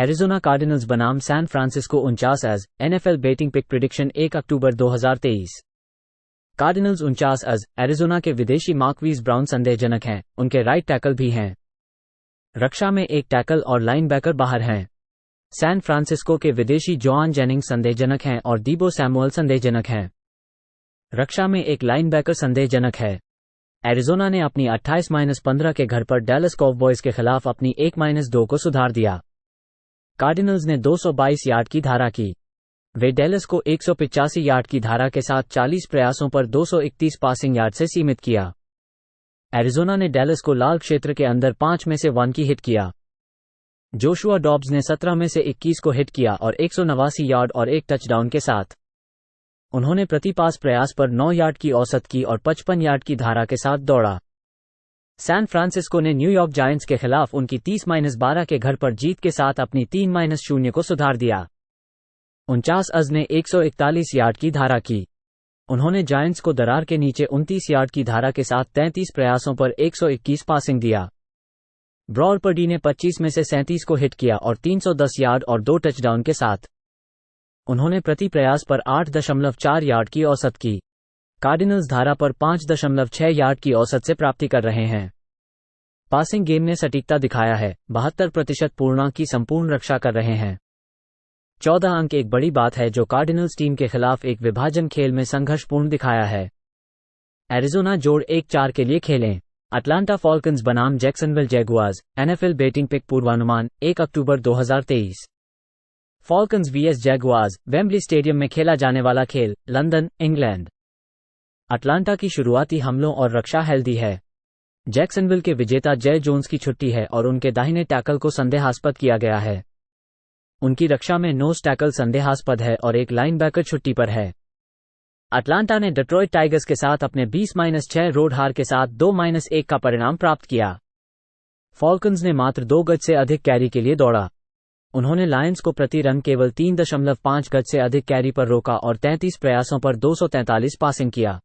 Arizona Cardinals बनाम San Francisco 49 एज NFL betting pick prediction 1 अक्टूबर 2023। कार्डिनल्स 49 एज एरिज़ोना के विदेशी मार्क्वीज ब्राउन संदेहजनक हैं, उनके राइट टैकल भी हैं। रक्षा में एक टैकल और लाइनबैकर बाहर हैं। सैन फ्रांसिस्को के विदेशी जोआन जेनिंग्स संदेहजनक हैं और डीबो सैमुअल संदेहजनक हैं। रक्षा में एक लाइनबैकर संदेहजनक है। एरिज़ोना ने अपनी 28-15 के घर पर डैलस कॉवबॉयज के खिलाफ अपनी 1-2 को सुधार दिया। कार्डिनल्स ने 222 यार्ड की धारा की। वे डैलस को 185 यार्ड की धारा के साथ 40 प्रयासों पर 231 पासिंग यार्ड से सीमित किया। एरिज़ोना ने डैलस को लाल क्षेत्र के अंदर 5 में से 1 की हिट किया। जोशुआ डॉब्स ने 17 में से 21 को हिट किया और 189 यार्ड और एक टचडाउन के साथ। उन्होंने प्रति पास प्रयास पर 9 यार्ड की औसत की और 55 यार्ड की धारा के साथ दौड़ा। सैन फ्रांसिस्को ने न्यूयॉर्क जायंट्स के खिलाफ उनकी 30-12 के घर पर जीत के साथ अपनी 3-0 को सुधार दिया। 49 अज ने 141 यार्ड की धारा की। उन्होंने जायंट्स को दरार के नीचे 29 यार्ड की धारा के साथ 33 प्रयासों पर 121 पासिंग दिया। ब्रॉड पर्डी ने 25 में से 37 को हिट किया और 310 यार्ड और 2 टचडाउन के साथ। उन्होंने प्रति प्रयास पर 8.4 यार्ड की औसत की। कार्डिनल्स धारा पर 5.6 यार्ड की औसत से प्राप्ति कर रहे हैं। पासिंग गेम ने सटीकता दिखाया है, 72% पूर्णांक की संपूर्ण रक्षा कर रहे हैं। 14 अंक एक बड़ी बात है जो कार्डिनल्स टीम के खिलाफ एक विभाजन खेल में संघर्षपूर्ण दिखाया है। एरिज़ोना जोड़ 1-4 के लिए खेलें। अटलांटा फॉल्कन्स बनाम Jacksonville Jaguars, NFL betting pick पूर्वानुमान 1 अक्टूबर 2023। Falcons vs Jaguars, Wembley Stadium में खेला जाने वाला खेल, लंदन, इंग्लैंड। अटलांटा की शुरुआती हमलों और रक्षा हेल्दी है। जैक्सनविल के विजेता जय जोन्स की छुट्टी है और उनके दाहिने टैकल को संदेहास्पद किया गया है। उनकी रक्षा में नोज टैकल संदेहास्पद है और एक लाइनबैकर छुट्टी पर है। अटलांटा ने डेट्रॉयट टाइगर्स के साथ अपने 20-6 रोड हार के साथ 2-1 का परिणाम प्राप्त किया। फॉल्कन्स ने मात्र 2 गज से अधिक कैरी के लिए दौड़ा। उन्होंने लायंस को प्रति रन केवल 3.5 गज से अधिक कैरी पर रोका और 33 प्रयासों पर 243 पासिंग किया।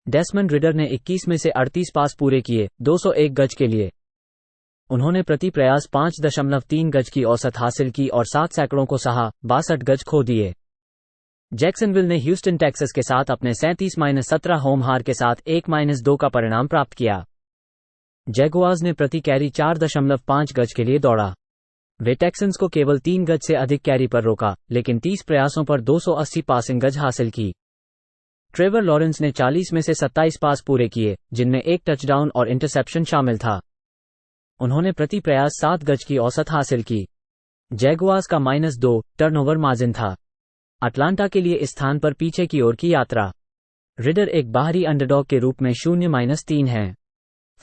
डेस्मंड रिडर ने 21 में से 38 पास पूरे किए, 201 गज के लिए। उन्होंने प्रति प्रयास 5.3 गज की औसत हासिल की और 7 सैकड़ों को सहा, 62 गज खो दिए। जैक्सनविल ने ह्यूस्टन टेक्सास के साथ अपने 37-17 होम हार के साथ 1-2 का परिणाम प्राप्त किया। जैगुआर्स ने प्रति कैरी 4.5 गज के लिए दौड़ा। वे टेक्सन्स को केवल 3 गज से अधिक कैरी पर रोका, लेकिन 30 प्रयासों पर 280 पासिंग गज हासिल की। ट्रेवर लॉरेंस ने 40 में से 27 पास पूरे किए, जिनमें एक टचडाउन और इंटरसेप्शन शामिल था। उन्होंने प्रति प्रयास 7 गज की औसत हासिल की। जैगुआर्स का -2 टर्नओवर मार्जिन था। अटलांटा के लिए इस स्थान पर पीछे की ओर की यात्रा। रिडर एक बाहरी अंडरडॉग के रूप में 0-3 है।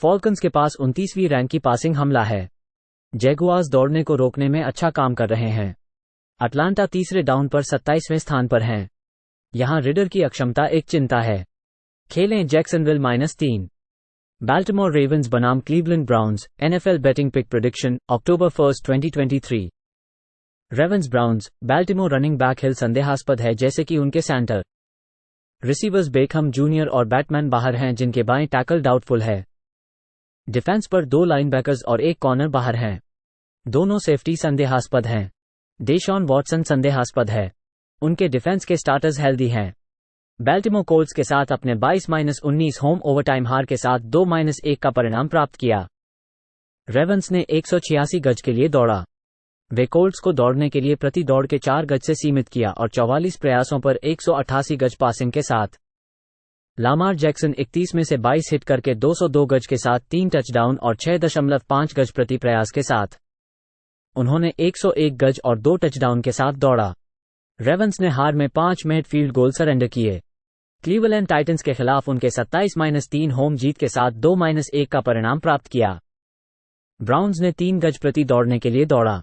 फॉल्कन्स के पास 29वीं रैंक की पासिंग हमला है। जैगुआर्स दौड़ने को रोकने में अच्छा काम कर रहे हैं। अटलांटा तीसरे डाउन पर 27वें स्थान पर हैं। यहां रिडर की अक्षमता एक चिंता है। खेलें जैक्सनविल -3। बाल्टिमोर रेवंस बनाम Cleveland Browns, NFL betting pick prediction, अक्टूबर 1, 2023। Ravens Browns, Baltimore running back Hill संदेहास्पद है जैसे कि उनके सेंटर। रिसीवर्स बेकहम जूनियर और बैटमैन बाहर हैं जिनके बाएं टैकल डाउटफुल है। डिफेंस पर 2 लाइनबैकर्स और 1 कॉर्नर बाहर हैं। दोनों सेफ्टी संदेहास्पद हैं। डेशॉन वॉटसन संदेहास्पद है। उनके डिफेंस के स्टार्टर्स हेल्दी हैं। बाल्टिमोर कोल्ट्स के साथ अपने 22-19 होम ओवरटाइम हार के साथ 2-1 का परिणाम प्राप्त किया। रेवंस ने 186 गज के लिए दौड़ा। वे कोल्ट्स को दौड़ने के लिए प्रति दौड़ के 4 गज से सीमित किया और 44 प्रयासों पर 188 गज पासिंग के साथ। लामार जैक्सन 31 में से 22 हिट करके 202 गज के साथ 3 टचडाउन और 6.5 गज प्रति प्रयास के साथ। उन्होंने 101 गज और 2 टचडाउन के साथ दौड़ा। रेवंस ने हार में 5 मिड फील्ड गोल सरेंडर किए। क्लीवलैंड टाइटंस के खिलाफ उनके 27-3 होम जीत के साथ 2-1 का परिणाम प्राप्त किया। ब्राउन्स ने 3 गज प्रति दौड़ने के लिए दौड़ा।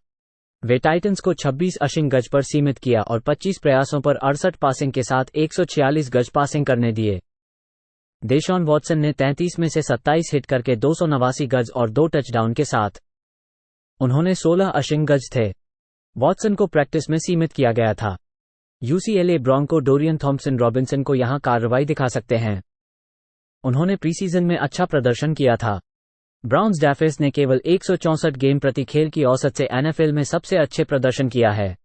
वे टाइटंस को 26 गज पर सीमित किया और 25 प्रयासों पर 68 पासिंग के साथ 146 गज पासिंग करने दिए। डेशॉन वॉटसन ने 33 में से 27 हिट करके 289 गज और 2 टचडाउन के साथ। उन्होंने 16 गज थे। वॉटसन को प्रैक्टिस में सीमित किया गया था। UCLA Bronco Dorian Thompson Robinson को यहां कार्रवाई दिखा सकते हैं। उन्होंने प्रीसीजन में अच्छा प्रदर्शन किया था। ब्राउन्स डैफिस ने केवल 164 गेम प्रति खेल की औसत से एनएफएल में सबसे अच्छे प्रदर्शन किया है।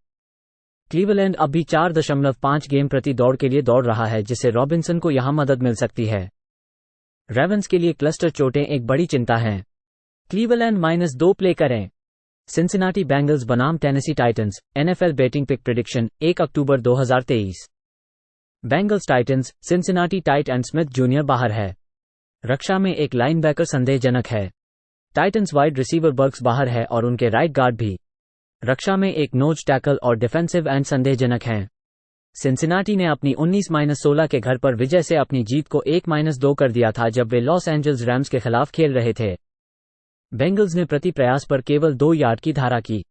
क्लीवलैंड अब भी 4.5 गेम प्रति दौड़ के लिए दौड़ रहा है, जिससे रॉबिन्सन को यहां मदद मिल सकती है। रेवेंस के लिए क्लस्टर चोटें एक बड़ी चिंता हैं। क्लीवलैंड -2 प्ले करें। सिंसिनाटी बैंगल्स बनाम Tennessee Titans, NFL betting pick prediction 1 अक्टूबर 2023। Bengals Titans, Cincinnati tight end Smith junior बाहर है। रक्षा में एक लाइनबैकर संदेहजनक है। टाइटंस वाइड रिसीवर बर्क्स बाहर है और उनके राइट गार्ड भी। रक्षा में एक नोज टैकल और डिफेंसिव एंड संदेहजनक हैं। सिंसिनाटी ने अपनी 19-16 के घर पर विजय से अपनी जीत को 1-2 कर दिया था जब वे लॉस एंजल्स रैम्स के खिलाफ खेल रहे थे। बेंगल्स ने प्रति प्रयास पर केवल 2 यार्ड की धारा की।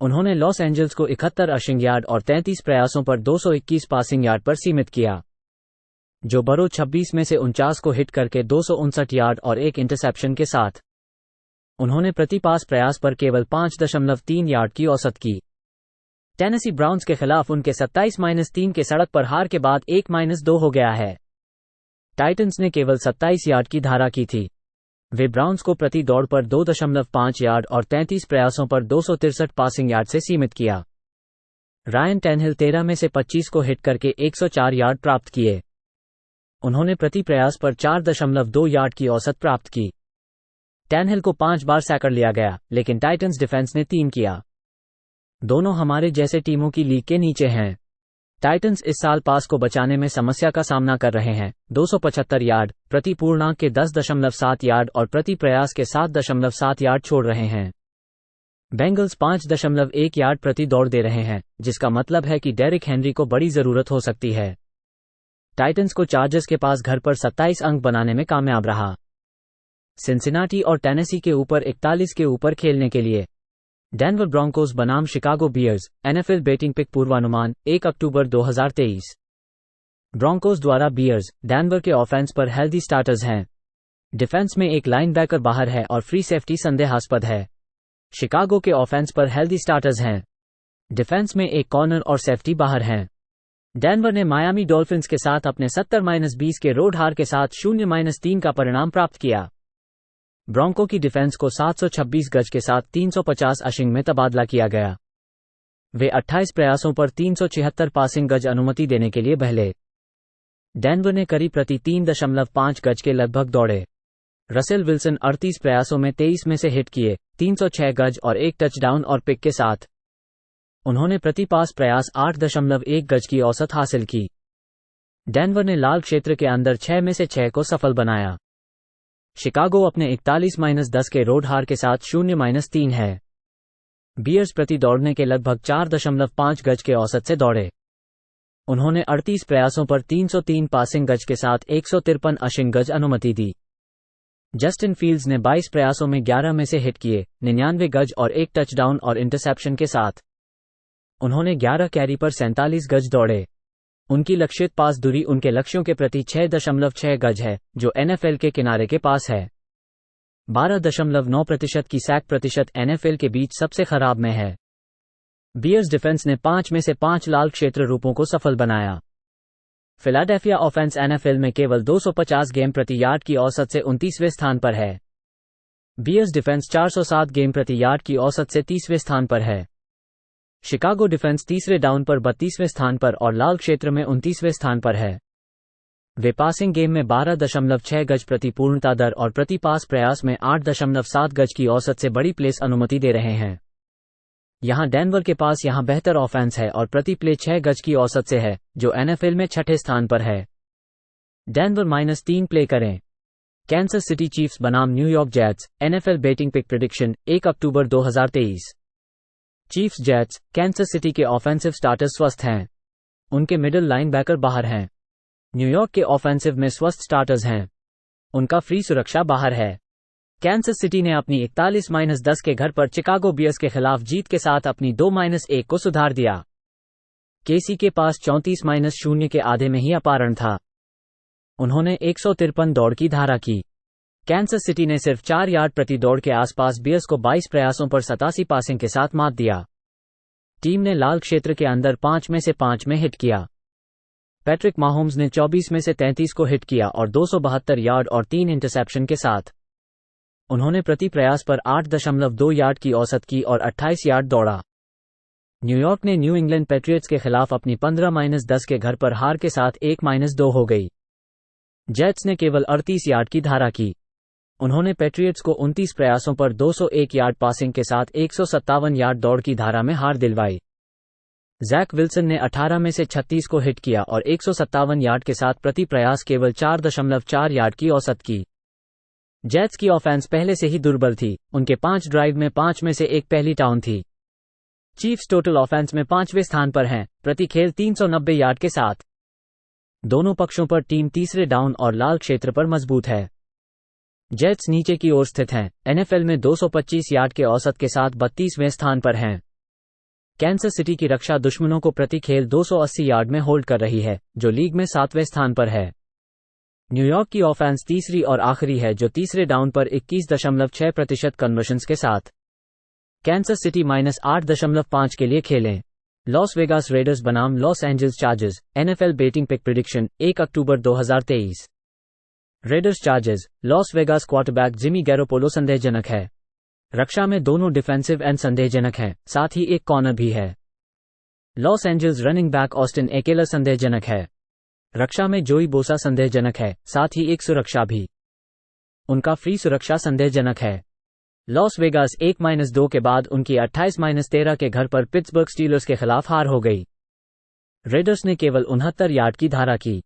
उन्होंने लॉस एंजल्स को 71 रशिंग यार्ड और 33 प्रयासों पर 221 पासिंग यार्ड पर सीमित किया। जो बरो 26 में से 49 को हिट करके 259 यार्ड और 1 इंटरसेप्शन के साथ। उन्होंने प्रति पास प्रयास पर केवल 5.3 यार्ड की औसत की। टेनेसी ब्राउन्स के खिलाफ उनके 27-3 के सड़क पर हार के बाद 1-2 हो गया है। टाइटंस ने केवल 27 यार्ड की धारा की थी। वे ब्राउन्स को प्रति दौड़ पर 2.5 यार्ड और 33 प्रयासों पर 263 पासिंग यार्ड से सीमित किया। रायन टैनहिल 13 में से 25 को हिट करके 104 यार्ड प्राप्त किए। उन्होंने प्रति प्रयास पर 4.2 यार्ड की औसत प्राप्त की। टैनहिल को 5 बार सैकर लिया गया, लेकिन टाइटंस डिफेंस ने 3 किया। दोनों हमारे जैसे टीमों की लीग के नीचे हैं। टाइटंस इस साल पास को बचाने में समस्या का सामना कर रहे हैं। 275 यार्ड, प्रति पूर्णांक के 10.7 यार्ड और प्रति प्रयास के 7.7 यार्ड छोड़ रहे हैं। बेंगल्स 5.1 यार्ड प्रति दौड़ दे रहे हैं, जिसका मतलब है कि डेरिक हेनरी को बड़ी जरूरत हो सकती है। टाइटंस को चार्जर्स के पास घर पर 27 अंक बनाने में कामयाब रहा। सिंसिनाटी और टेनेसी के ऊपर 41 के ऊपर खेलने के लिए। डेनवर ब्रोंकोस बनाम Chicago Bears, NFL betting pick पूर्वानुमान 1 अक्टूबर 2023। ब्रोंकोस द्वारा बियर्स, डेनवर के ऑफेंस पर हेल्दी स्टार्टर्स हैं। डिफेंस में एक लाइनबैकर बाहर है और फ्री सेफ्टी संदेहास्पद है। शिकागो के ऑफेंस पर हेल्दी स्टार्टर्स हैं। डिफेंस में एक कॉर्नर और सेफ्टी बाहर हैं। डेनवर ने मायामी डॉल्फिन्स के साथ अपने 70-20 के रोड हार के साथ 0-3 का परिणाम प्राप्त किया। ब्रोंको की डिफेंस को 726 गज के साथ 350 अशिंग में तबादला किया गया। वे 28 प्रयासों पर 376 पासिंग गज अनुमति देने के लिए बहले। डेनवर ने करीब प्रति 3.5 गज के लगभग दौड़े। रसेल विल्सन 38 प्रयासों में 23 में से हिट किए, 306 गज और 1 टचडाउन और पिक के साथ। उन्होंने प्रति पास प्रयास 8.1 गज की औसत हासिल की। डेनवर ने लाल क्षेत्र के अंदर 6 में से 6 को सफल बनाया। शिकागो अपने 41-10 के रोड हार के साथ 0-3 है। बियर्स प्रति दौड़ने के लगभग 4.5 गज के औसत से दौड़े। उन्होंने 38 प्रयासों पर 303 पासिंग गज के साथ 153 अशिंग गज अनुमति दी। जस्टिन फील्ड्स ने 22 प्रयासों में 11 में से हिट किए, 99 गज और 1 टचडाउन और इंटरसेप्शन के साथ। उन्होंने 11 कैरी पर 47 गज दौड़े। उनकी लक्षित पास दूरी उनके लक्ष्यों के प्रति 6.6 गज है, जो एनएफएल के किनारे के पास है। 12.9% की सैक प्रतिशत एनएफएल के बीच सबसे खराब में है। बियर्स डिफेंस ने 5 में से 5 लाल क्षेत्र रूपों को सफल बनाया। फिलाडेल्फिया ऑफेंस एनएफएल में केवल 250 गेम प्रति यार्ड की औसत से 29वें स्थान पर है। बियर्स डिफेंस 407 गेम प्रति यार्ड की औसत से 30वें स्थान पर है। शिकागो डिफेंस तीसरे डाउन पर 32वें स्थान पर और लाल क्षेत्र में 29वें स्थान पर है। वे पासिंग गेम में 12.6 गज प्रति पूर्णता दर और प्रति पास प्रयास में 8.7 गज की औसत से बड़ी प्लेस अनुमति दे रहे हैं। यहां डेनवर के पास यहां बेहतर ऑफेंस है और प्रति प्ले 6 गज की औसत से है, जो एनएफएल में 6ठे स्थान पर है। डेनवर -3 प्ले करें। कैंसस सिटी चीफ्स बनाम New York Jets, NFL betting pick prediction 1 अक्टूबर 2023। चीफ्स जेट्स, कैंसस सिटी के ऑफेंसिव स्टार्टर्स स्वस्थ हैं। उनके मिडिल लाइनबैकर बाहर हैं। न्यूयॉर्क के ऑफेंसिव में स्वस्थ स्टार्टर्स हैं। उनका फ्री सुरक्षा बाहर है। कैंसस सिटी ने अपनी 41-10 के घर पर चिकागो बियर्स के खिलाफ जीत के साथ अपनी 2-1 को सुधार दिया। केसी के पास 34-0 के आधे में ही अपारण था। उन्होंने 153 दौड़ की धारा की। कैंसस सिटी ने सिर्फ 4 यार्ड प्रति दौड़ के आसपास बियर्स को 22 प्रयासों पर 87 पासिंग के साथ मात दिया। टीम ने लाल क्षेत्र के अंदर 5 में से 5 में हिट किया। पैट्रिक माहोम्स ने 24 में से 33 को हिट किया और 272 यार्ड और 3 इंटरसेप्शन के साथ। उन्होंने प्रति प्रयास पर 8.2 यार्ड की औसत की और 28 यार्ड दौड़ा। न्यूयॉर्क ने न्यू इंग्लैंड पेट्रियट्स के खिलाफ अपनी 15-10 के घर पर हार के साथ 1-2 हो गई। जेट्स ने केवल 38 यार्ड की धारा की। उन्होंने पेट्रियट्स को 29 प्रयासों पर 201 यार्ड पासिंग के साथ 157 यार्ड दौड़ की धारा में हार दिलवाई। जैक विल्सन ने 18 में से 36 को हिट किया और 157 यार्ड के साथ प्रति प्रयास केवल 4.4 यार्ड की औसत की। जेट्स की ऑफेंस पहले से ही दुर्बल थी। उनके 5 ड्राइव में 5 में से एक पहली डाउन थी। चीफ्स टोटल ऑफेंस में 5वें स्थान पर हैं, प्रति खेल 390 यार्ड के साथ। दोनों पक्षों पर टीम तीसरे डाउन और लाल क्षेत्र पर मजबूत है। जेट्स नीचे की ओर स्थित हैं, एनएफएल में 225 यार्ड के औसत के साथ 32वें स्थान पर हैं। कैंसस सिटी की रक्षा दुश्मनों को प्रति खेल 280 यार्ड में होल्ड कर रही है, जो लीग में 7वें स्थान पर है। न्यूयॉर्क की ऑफेंस तीसरी और आखिरी है, जो तीसरे डाउन पर 21.6% कन्वर्शंस के साथ। कैंसस सिटी -8.5 के लिए खेलें। लॉस वेगास रेडर्स बनाम Los Angeles Chargers, NFL betting pick prediction 1 अक्टूबर 2023। Raiders Chargers, Las Vegas quarterback Jimmy Garoppolo संदेहजनक है। रक्षा में दोनों डिफेंसिव एंड संदेहजनक हैं, साथ ही एक कॉर्नर भी है। Los Angeles running back Austin Ekeler संदेहजनक है। रक्षा में जोई बोसा संदेहजनक है, साथ ही एक सुरक्षा भी। उनका फ्री सुरक्षा संदेहजनक है। लॉस वेगास 1-2 के बाद उनकी 28-13 के घर पर पिट्सबर्ग स्टीलर्स के खिलाफ हार हो गई। रेडर्स ने केवल 69 यार्ड की धारा की।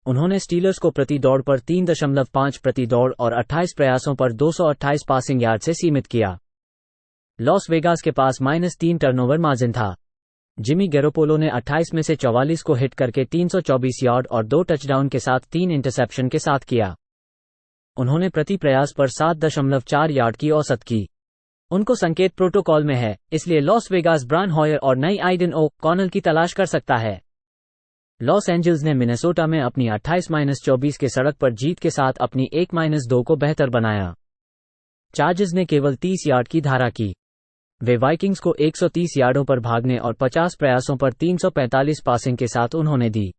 उन्होंने स्टीलर्स को प्रति दौड़ पर 3.5 प्रति दौड़ और 28 प्रयासों पर 228 पासिंग यार्ड से सीमित किया। लॉस वेगास के पास -3 टर्नओवर मार्जिन था। जिमी गैरोपोलो ने 28 में से 44 को हिट करके 324 यार्ड और 2 टचडाउन के साथ 3 इंटरसेप्शन के साथ किया। उन्होंने प्रति प्रयास पर 7.4 यार्ड की औसत की। उनको संकेत प्रोटोकॉल में है, इसलिए लॉस वेगास ब्रान हॉयर और नई आइडन ओ कॉनल की तलाश कर सकता है। लॉस एंजल्स ने मिनेसोटा में अपनी 28-24 के सड़क पर जीत के साथ अपनी 1-2 को बेहतर बनाया। चार्जर्स ने केवल 30 यार्ड की धारा की। वे वाइकिंग्स को 130 यार्डों पर भागने और 50 प्रयासों पर 345 पासिंग के साथ उन्होंने दी।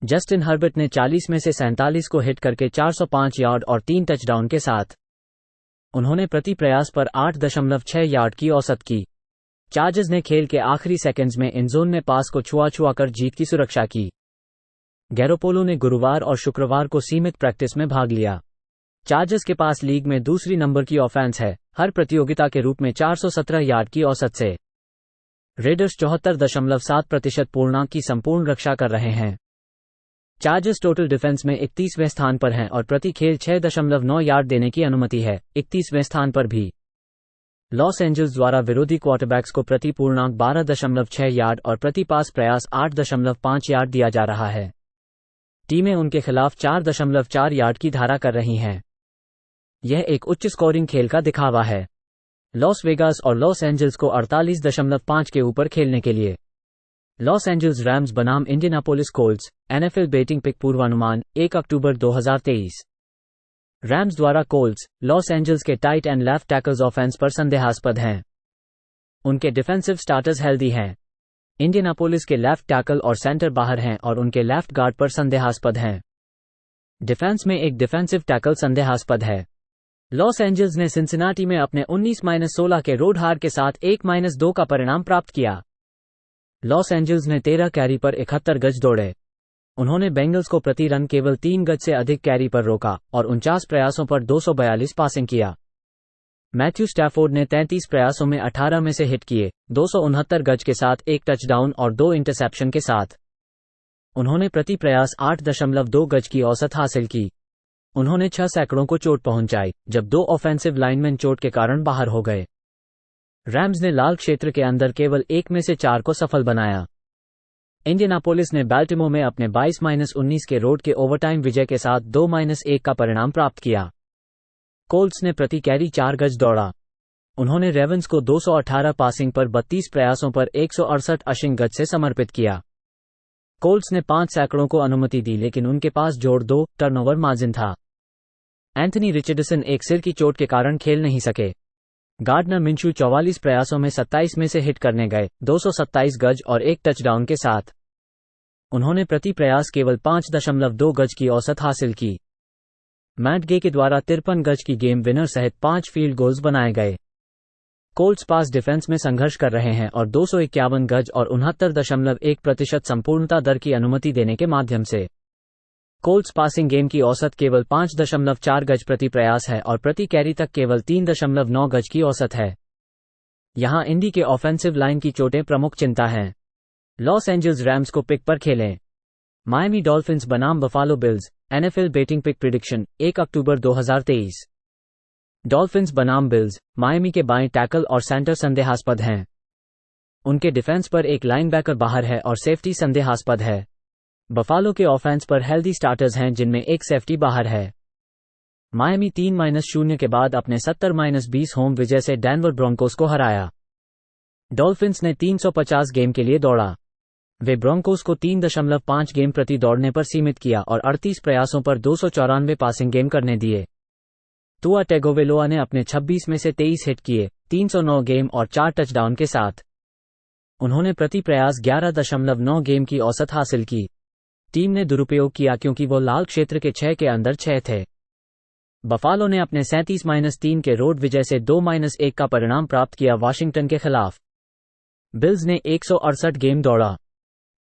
जस्टिन हर्बर्ट ने 40 में से 47 को हिट करके 405 यार्ड और 3 टचडाउन के साथ। उन्होंने प्रति प्रयास पर 8.6 यार्ड की औसत की। चार्जर्स ने खेल के आखिरी सेकंड्स में इनजोन में पास को छुआ कर जीत की सुरक्षा की। गैरोपोलो ने गुरुवार और शुक्रवार को सीमित प्रैक्टिस में भाग लिया। चार्जर्स के पास लीग में दूसरी नंबर की ऑफेंस है, हर प्रतियोगिता के रूप में 417 यार्ड की औसत से। रेडर्स 74.7% पूर्णांक की संपूर्ण रक्षा कर रहे हैं। चार्जर्स टोटल डिफेंस में 31वें स्थान पर हैं और प्रति खेल 6.9 यार्ड देने की अनुमति है, 31वें स्थान पर भी। लॉस एंजल्स द्वारा विरोधी क्वार्टरबैक्स को प्रति पूर्णांक 12.6 यार्ड और प्रति पास प्रयास 8.5 यार्ड दिया जा रहा है। टीमें उनके खिलाफ 4.4 यार्ड की धारा कर रही हैं। यह एक उच्च स्कोरिंग खेल का दिखावा है। लॉस वेगास और लॉस एंजल्स को 48.5 के ऊपर खेलने के लिए। लॉस एंजल्स रैम्स बनाम Indianapolis Colts, NFL betting pick पूर्वानुमान 1 अक्टूबर 2023। रैम्स द्वारा कोल्ट्स, लॉस एंजल्स के tight end left tackles offense पर संदेहास्पद हैं। उनके डिफेंसिव स्टार्टर्स हेल्दी हैं। इंडियानापोलिस के लेफ्ट टैकल और सेंटर बाहर हैं और उनके लेफ्ट गार्ड पर संदेहास्पद हैं। डिफेंस में एक डिफेंसिव टैकल संदेहास्पद है। लॉस एंजल्स ने सिंसिनाटी में अपने 19-16 के रोड हार के साथ 1-2 का परिणाम प्राप्त किया। लॉस एंजल्स ने 13 कैरी पर 71 गज दौड़े। उन्होंने बेंगल्स को प्रति रन केवल 3 गज से अधिक कैरी पर रोका और 49 प्रयासों पर 242 पासिंग किया। मैथ्यू स्टैफोर्ड ने 33 प्रयासों में 18 में से हिट किए, 269 गज के साथ 1 टचडाउन और 2 इंटरसेप्शन के साथ। उन्होंने प्रति प्रयास 8.2 गज की औसत हासिल की। उन्होंने 6 सैकड़ों को चोट पहुंचाई, जब 2 ऑफेंसिव लाइनमैन चोट के कारण बाहर हो गए। रैम्स ने लाल क्षेत्र के अंदर केवल 1 में से 4 को सफल बनाया। इंडियानापोलिस ने बाल्टिमोर में अपने 22-19 के रोड के ओवरटाइम विजय के साथ 2-1 का परिणाम प्राप्त किया। कोल्ट्स ने प्रति कैरी 4 गज दौड़ा। उन्होंने रेवेंस को 218 पासिंग पर 32 प्रयासों पर 168 अशिंग गज से समर्पित किया। कोल्ट्स ने 5 सैकड़ों को अनुमति दी, लेकिन उनके पास जोड़ 2 टर्नओवर मार्जिन था। एंथनी रिचर्डसन एक सिर की चोट के कारण खेल नहीं सके। गार्डनर मिंशू 44 प्रयासों में 27 में से हिट करने गए, 227 गज और 1 टचडाउन के साथ। उन्होंने प्रति प्रयास केवल 5.2 गज की औसत हासिल की। मैट गे के द्वारा 53 गज की गेम विनर सहित 5 फील्ड गोल्स बनाए गए। कोल्ट्स पास डिफेंस में संघर्ष कर रहे हैं और 251 गज और 69.1% संपूर्णता दर की अनुमति देने के माध्यम से कोल्ट्स पासिंग गेम की औसत केवल 5.4 गज प्रति प्रयास है और प्रति कैरी तक केवल 3.9 गज की औसत है। यहां इंडी के ऑफेंसिव लाइन की चोटें प्रमुख चिंता हैं। लॉस एंजल्स रैम्स को पिक पर खेलें। मायामी डॉल्फिन्स बनाम Buffalo Bills, NFL betting pick prediction 1 अक्टूबर 2023। डॉल्फिन्स बनाम बिल्स, मायामी के बाएं टैकल और सेंटर संदेहास्पद हैं। उनके डिफेंस पर एक लाइनबैकर बाहर है और सेफ्टी संदेहास्पद है। बफालो के ऑफेंस पर हेल्दी स्टार्टर्स हैं जिनमें एक सेफ्टी बाहर है। मायामी 3-0 के बाद अपने 70-20 होम विजय से डेनवर ब्रोंकोस को हराया। डॉल्फिन्स ने 350 गेम के लिए दौड़ा। वे ब्रोंकोस को 3.5 गेम प्रति दौड़ने पर सीमित किया और 38 प्रयासों पर 294 पासिंग गेम करने दिए। तुआ टेगोवेलोआ ने अपने 26 में से 23 हिट किए, 309 गेम और 4 टचडाउन के साथ। उन्होंने प्रति प्रयास 11.9 गेम की औसत हासिल की। टीम ने दुरुपयोग किया क्योंकि वो लाल क्षेत्र के 6 के अंदर 6 थे। बफालो ने अपने 37-3 के रोड विजय से 2-1 का परिणाम प्राप्त किया वाशिंगटन के खिलाफ। बिल्स ने 168 गेम दौड़ा।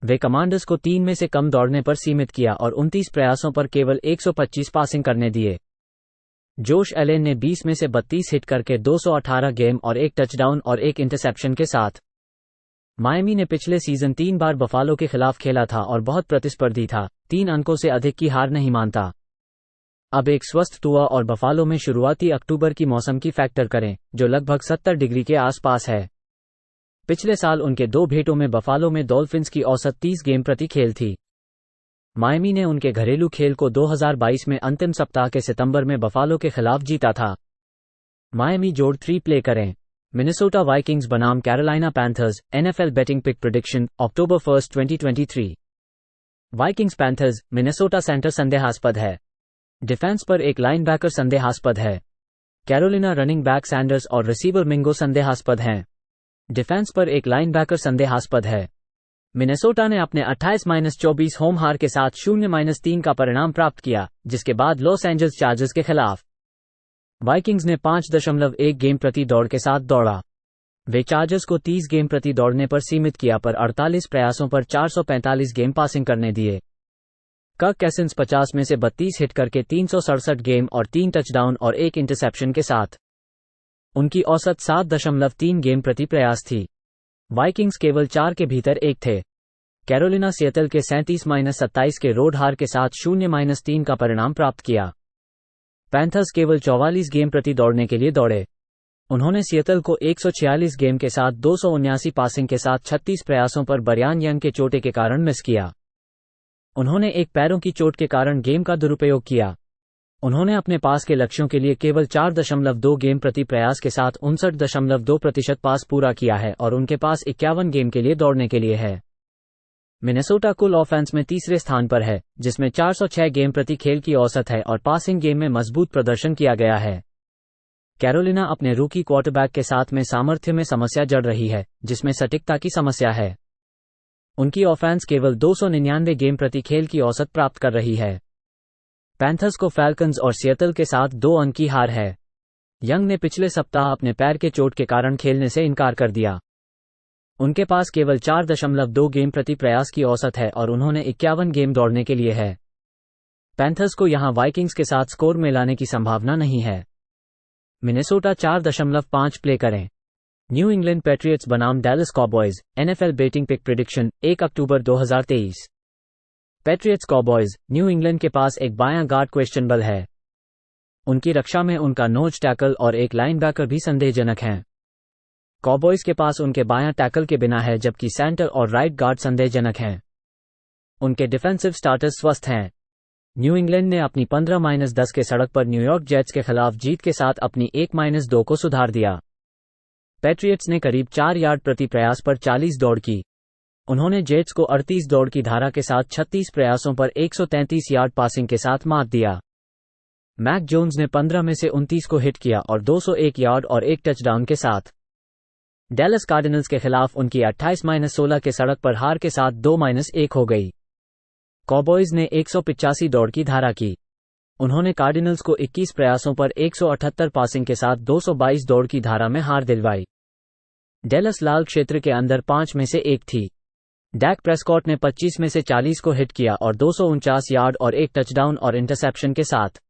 वे कमांडर्स को 3 में से कम दौड़ने पर सीमित किया और 29 प्रयासों पर केवल 125 पासिंग करने दिए। जोश एलेन ने 20 में से 32 हिट करके 218 गेम और 1 टचडाउन और 1 इंटरसेप्शन के साथ। मायामी ने पिछले सीजन 3 बार बफालो के खिलाफ खेला था और बहुत प्रतिस्पर्धी था, 3 अंकों से अधिक की हार नहीं मानता। अब एक स्वस्थ तुआ और बफालो में शुरुआती अक्टूबर की मौसम की फैक्टर करें, जो लगभग 70 डिग्री के आसपास है। पिछले साल उनके 2 भेंटों में बफालो में डॉल्फिन्स की औसत 30 गेम प्रति खेल थी। मायामी ने उनके घरेलू खेल को 2022 में अंतिम सप्ताह के सितंबर में बफालो के खिलाफ जीता था। मायामी जोड़ 3 प्ले करें। मिनेसोटा वाइकिंग्स बनाम Carolina Panthers, NFL betting pick prediction, अक्टूबर 1, 2023। वाइकिंग्स पैंथर्स, मिनेसोटा सेंटर संदेहास्पद है। डिफेंस पर एक लाइनबैकर संदेहास्पद है। कैरोलिना रनिंग बैक सैंडर्स और रिसीवर मिंगो संदेहास्पद हैं। डिफेंस पर एक लाइनबैकर संदेहास्पद है। मिनेसोटा ने अपने 28-24 होम हार के साथ 0-3 का परिणाम प्राप्त किया, जिसके बाद लॉस एंजल्स चार्जर्स के खिलाफ वाइकिंग्स ने 5.1 गेम प्रति दौड़ के साथ दौड़ा। वे चार्जर्स को 30 गेम प्रति दौड़ने पर सीमित किया पर 48 प्रयासों पर 445 गेम पासिंग करने दिए। कर्क कैसिन्स 50 में से 32 हिट करके 367 गेम और 3 टचडाउन और 1 इंटरसेप्शन के साथ। उनकी औसत 7.3 गेम प्रति प्रयास थी। वाइकिंग्स केवल 4 के भीतर 1 थे। कैरोलिना सिएटल के 37-27 के रोड हार के साथ 0-3 का परिणाम प्राप्त किया। पैंथर्स केवल 44 गेम प्रति दौड़ने के लिए दौड़े। उन्होंने सिएटल को 146 गेम के साथ 279 पासिंग के साथ 36 प्रयासों पर ब्रायन यंग के चोट के कारण मिस किया। उन्होंने एक पैरों की चोट के कारण गेम का दुरुपयोग किया। उन्होंने अपने पास के लक्ष्यों के लिए केवल 4.2 गेम प्रति प्रयास के साथ 59.2% पास पूरा किया है और उनके पास 51 गेम के लिए दौड़ने के लिए है। मिनेसोटा कुल ऑफेंस में तीसरे स्थान पर है, जिसमें 406 गेम प्रति खेल की औसत है और पासिंग गेम में मजबूत प्रदर्शन किया गया है। कैरोलिना अपने रूकी क्वार्टरबैक के साथ में सामर्थ्य में समस्या जड़ रही है, जिसमें सटीकता की समस्या है। उनकी ऑफेंस केवल 299 गेम प्रति खेल की औसत प्राप्त कर रही है। पैंथर्स को फैल्कन्स और सिएटल के साथ 2 अंक की हार है। यंग ने पिछले सप्ताह अपने पैर के चोट के कारण खेलने से इनकार कर दिया। उनके पास केवल 4.2 गेम प्रति प्रयास की औसत है और उन्होंने 51 गेम दौड़ने के लिए है। पैंथर्स को यहां वाइकिंग्स के साथ स्कोर में लाने की संभावना नहीं है। मिनेसोटा 4.5 प्ले करें। न्यू इंग्लैंड पैट्रियट्स बनाम Dallas Cowboys, NFL betting pick prediction 1 अक्टूबर 2023। पैट्रियट्स कॉबॉयज, न्यू इंग्लैंड के पास एक बायां गार्ड क्वेश्चनेबल है। उनकी रक्षा में उनका नोज टैकल और एक लाइनबैकर भी संदेहजनक हैं। कॉबॉयज के पास उनके बायां टैकल के बिना है, जबकि सेंटर और राइट गार्ड संदेहजनक हैं। उनके डिफेंसिव स्टार्टर्स स्वस्थ हैं। न्यू इंग्लैंड ने अपनी 15-10 के सड़क पर न्यूयॉर्क जेट्स के खिलाफ जीत के साथ अपनी 1-2 को सुधार दिया। पैट्रियट्स ने करीब 4 यार्ड प्रति प्रयास पर 40 दौड़ की। उन्होंने जेट्स को 38 दौड़ की धारा के साथ 36 प्रयासों पर 133 यार्ड पासिंग के साथ मात दिया। मैक जोन्स ने 15 में से 29 को हिट किया और 201 यार्ड और 1 टचडाउन के साथ। डैलस कार्डिनल्स के खिलाफ उनकी 28-16 के सड़क पर हार के साथ 2-1 हो गई। कॉबॉयज ने 185 दौड़ की धारा की। उन्होंने कार्डिनल्स को 21 प्रयासों पर 178 पासिंग के साथ 222 दौड़ की धारा में हार दिलवाई। डेलस लाल क्षेत्र के अंदर 5 में से एक थी। डैक प्रेस्कॉट ने 25 में से 40 को हिट किया और 249 यार्ड और एक टचडाउन और इंटरसेप्शन के साथ।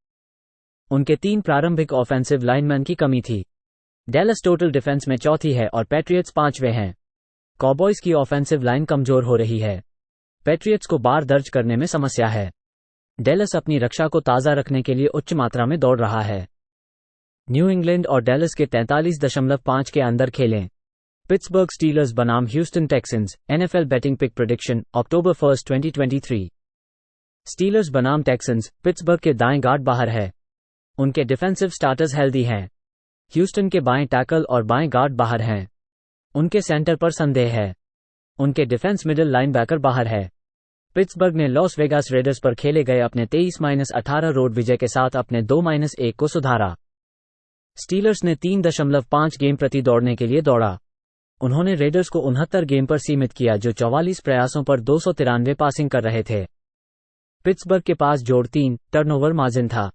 उनके 3 प्रारंभिक ऑफेंसिव लाइनमैन की कमी थी। डेलस टोटल डिफेंस में चौथी है और पैट्रियट्स 5वें हैं। कॉबॉयज की ऑफेंसिव लाइन कमजोर हो रही है। पैट्रियट्स को बार दर्ज करने में समस्या है। डेलस अपनी रक्षा को ताज़ा रखने के लिए उच्च मात्रा में दौड़ रहा है। न्यू इंग्लैंड और डेलस के 43.5 के अंदर खेलें। पिट्सबर्ग स्टीलर्स बनाम Houston Texans, NFL betting pick prediction, October 1, 2023। Steelers बनाम टेक्सन्स, पिट्सबर्ग के दाएं गार्ड बाहर है। उनके डिफेंसिव स्टार्टर्स हेल्दी हैं। ह्यूस्टन के बाएं टैकल और बाएं गार्ड बाहर हैं। उनके सेंटर पर संदेह है। उनके डिफेंस मिडिल लाइनबैकर बाहर है। पिट्सबर्ग ने लॉस वेगास रेडर्स पर खेले गए अपने 23-18 रोड विजय के साथ अपने 2-1 को सुधारा। स्टीलर्स ने 3.5 गेम प्रति दौड़ने के लिए दौड़ा। उन्होंने रेडर्स को 69 गेम पर सीमित किया जो 44 प्रयासों पर 293 पासिंग कर रहे थे। पिट्सबर्ग के पास जोड़ 3 टर्नओवर मार्जिन था।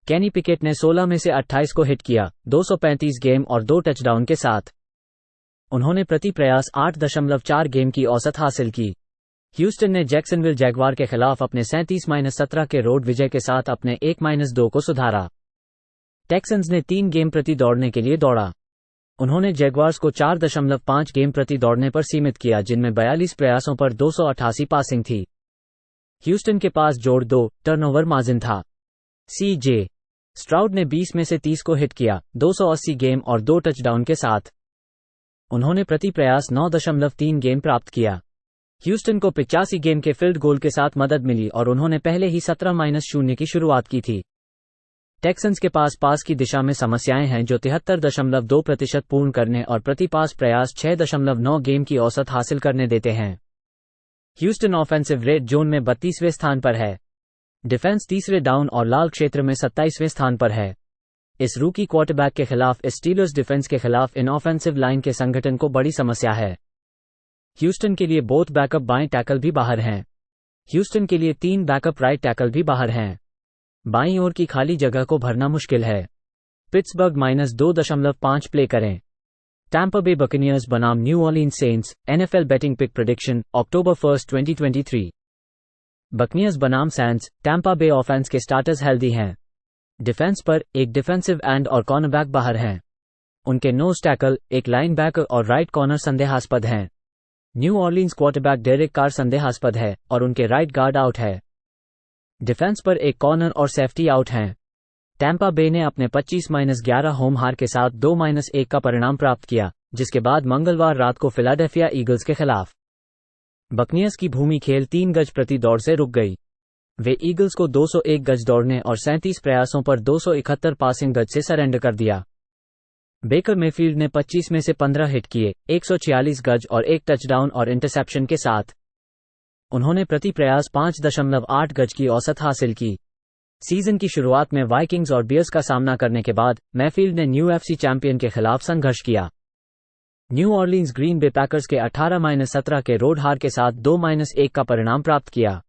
केनी पिकेट ने 16 में से 28 को हिट किया, 235 गेम और 2 टचडाउन के साथ। उन्होंने प्रति प्रयास 8.4 गेम की औसत हासिल की। ह्यूस्टन ने जैक्सनविल जैगवार के खिलाफ अपने 37-17 के रोड विजय के साथ अपने 1-2 को सुधारा। टेक्सन्स ने 3 गेम प्रति दौड़ने के लिए दौड़ा। उन्होंने जैगवार्स को 4.5 गेम प्रति दौड़ने पर सीमित किया जिनमें 42 प्रयासों पर 288 पासिंग थी। ह्यूस्टन के पास जोड़ 2 टर्नओवर मार्जिन था। CJ स्ट्राउड ने 20 में से 30 को हिट किया, 280 गेम और 2 टचडाउन के साथ। उन्होंने प्रति प्रयास 9.3 गेम प्राप्त किया। ह्यूस्टन को 85 गेम के फील्ड गोल के साथ मदद मिली और उन्होंने पहले ही 17-0 की शुरुआत की थी। टेक्सन्स के पास की दिशा में समस्याएं हैं जो 73.2% पूर्ण करने और प्रति पास प्रयास 6.9 गेम की औसत हासिल करने देते हैं। ह्यूस्टन ऑफेंसिव रेड जोन में 32वें स्थान पर है। डिफेंस तीसरे डाउन और लाल क्षेत्र में 27वें स्थान पर है। इस रूकी क्वार्टरबैक के खिलाफ स्टीलर्स डिफेंस के खिलाफ इन ऑफेंसिव लाइन के संगठन को बड़ी समस्या है। ह्यूस्टन के लिए बोथ बैकअप बाएं टैकल भी बाहर हैं। ह्यूस्टन के लिए 3 बैकअप राइट टैकल भी बाहर हैं। बाईं ओर की खाली जगह को भरना मुश्किल है। पिट्सबर्ग -2.5 प्ले करें। टैम्पा बे बकनियर्स बनाम New Orleans Saints, NFL betting pick prediction, October 1, 2023। Buccaneers बनाम सैंट्स, टैम्पा बे ऑफेंस के स्टार्टर्स हेल्दी हैं। डिफेंस पर एक डिफेंसिव एंड और कॉर्नरबैक बाहर हैं। उनके नोज टैकल, एक लाइनबैकर और राइट कॉर्नर संदेहास्पद हैं। New Orleans quarterback Derek Carr संदेहास्पद है और उनके राइट गार्ड आउट है। डिफेंस पर एक कॉर्नर और सेफ्टी आउट हैं। टैम्पा बे ने अपने 25-11 होम हार के साथ 2-1 का परिणाम प्राप्त किया, जिसके बाद मंगलवार रात को फिलाडेल्फिया ईगल्स के खिलाफ। बकनियर्स की भूमि खेल 3 गज प्रति दौड़ से रुक गई। वे ईगल्स को 201 गज दौड़ने और 37 प्रयासों पर 271 पासिंग गज से सरेंडर कर दिया। बेकर मेफील्ड ने 25 में से 15 हिट किए, 146 गज और 1 टचडाउन और इंटरसेप्शन के साथ। उन्होंने प्रति प्रयास 5.8 गज की औसत हासिल की। सीजन की शुरुआत में वाइकिंग्स और बियर्स का सामना करने के बाद मैफील्ड ने न्यू FC चैंपियन के खिलाफ संघर्ष किया। New Orleans Green Bay packers के 18-17 के रोड हार के साथ 2-1 का परिणाम प्राप्त किया।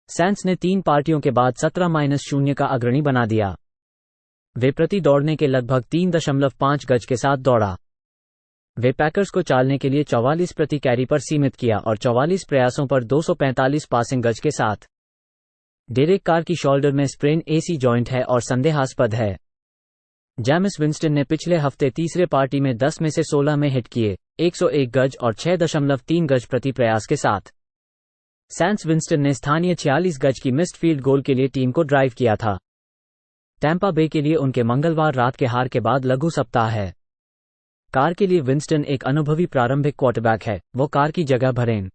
सैंट्स ने 3 पार्टियों के बाद 17-0 का अग्रणी बना दिया। वे प्रति दौड़ने के लगभग 3.5 गज के साथ दौड़ा। वे पैकर्स को चालने के लिए 44 प्रति कैरी पर सीमित किया और 44 प्रयासों पर 245 पासिंग गज के साथ। डेरेक कार की शोल्डर में स्प्रेन AC जॉइंट है और संदेहास्पद है। जैमिस विंस्टन ने पिछले हफ्ते तीसरे पार्टी में 10 में से 16 में हिट किए, 101 गज और 6.3 गज प्रति प्रयास के साथ। सैंट्स विंस्टन ने स्थानीय 46 गज की मिस्ड फील्ड गोल के लिए टीम को ड्राइव किया था। टैम्पा बे के लिए उनके मंगलवार रात के हार के बाद लघु सप्ताह है। कार के लिए विंस्टन एक अनुभवी प्रारंभिक क्वार्टरबैक है, वो कार की जगह भरें।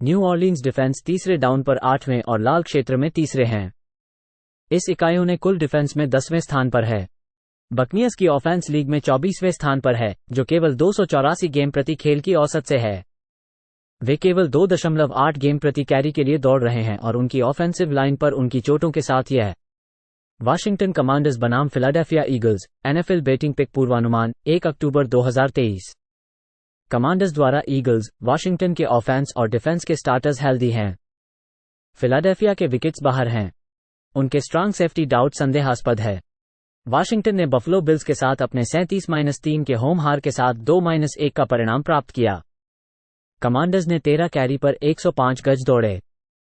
न्यू ऑरलीन्स डिफेंस तीसरे डाउन पर 8वें और लाल क्षेत्र में तीसरे हैं। इस इकाइयों ने कुल डिफेंस में 10वें स्थान पर है। बकनियर्स की ऑफेंस लीग में 24वें स्थान पर है, जो केवल 284 गेम प्रति खेल की औसत से है। वे केवल 2.8 गेम प्रति कैरी के लिए दौड़ रहे हैं और उनकी ऑफेंसिव लाइन पर उनकी चोटों के साथ यह। वाशिंगटन कमांडर्स बनाम Philadelphia Eagles, NFL betting pick पूर्वानुमान, 1 अक्टूबर 2023। कमांडर्स द्वारा ईगल्स, वाशिंगटन के ऑफेंस और डिफेंस के स्टार्टर्स हेल्दी हैं। फिलाडेल्फिया के विकेट्स बाहर हैं। उनके स्ट्रांग सेफ्टी डाउट संदेहास्पद है। वाशिंगटन ने बफलो बिल्स के साथ अपने 37-3 के होम हार के साथ 2-1 का परिणाम प्राप्त किया। कमांडर्स ने 13 कैरी पर 105 गज दौड़े।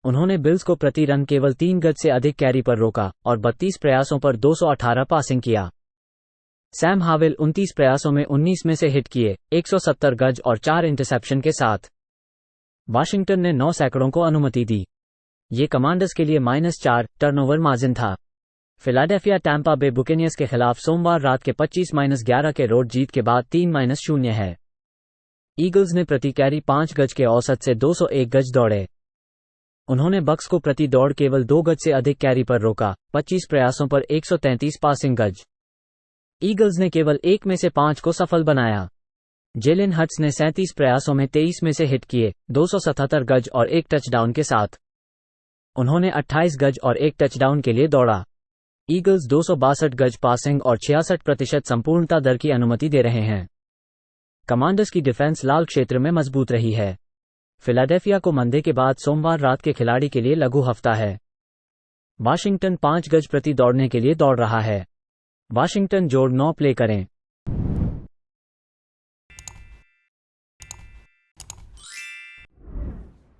उन्होंने बिल्स को प्रति रन केवल 3 गज से अधिक कैरी पर रोका और 32 प्रयासों पर 218 पासिंग किया। सैम हावेल 29 प्रयासों में 19 में से हिट किए, 170 गज और 4 इंटरसेप्शन के साथ। वाशिंगटन ने 9 सैकड़ों को अनुमति दी। ये कमांडर्स के लिए -4 टर्नओवर मार्जिन था। फिलाडेल्फिया टैंपा बे बुकेनियर्स के खिलाफ सोमवार रात के 25-11 के रोड जीत के बाद 3-0 है। ईगल्स ने प्रति कैरी 5 गज के औसत से 201 गज दौड़े। उन्होंने बक्स को प्रति दौड़ केवल 2 गज से अधिक कैरी पर रोका, 25 प्रयासों पर 133 पासिंग गज। ईगल्स ने केवल 1 में से 5 को सफल बनाया। जेलिन हट्स ने 37 प्रयासों में 23 में से हिट किए, 277 गज और 1 टचडाउन के साथ। उन्होंने 28 गज और 1 टचडाउन के लिए दौड़ा। ईगल्स 262 गज पासिंग और 66% संपूर्णता दर की अनुमति दे रहे हैं। कमांडर्स की डिफेंस लाल क्षेत्र में मजबूत रही है। फिलाडेल्फिया को मंदे के बाद सोमवार रात के खिलाड़ी के लिए लघु हफ्ता है। वाशिंगटन 5 गज प्रति दौड़ने के लिए दौड़ रहा है। वाशिंगटन जोड़ 9 प्ले करें।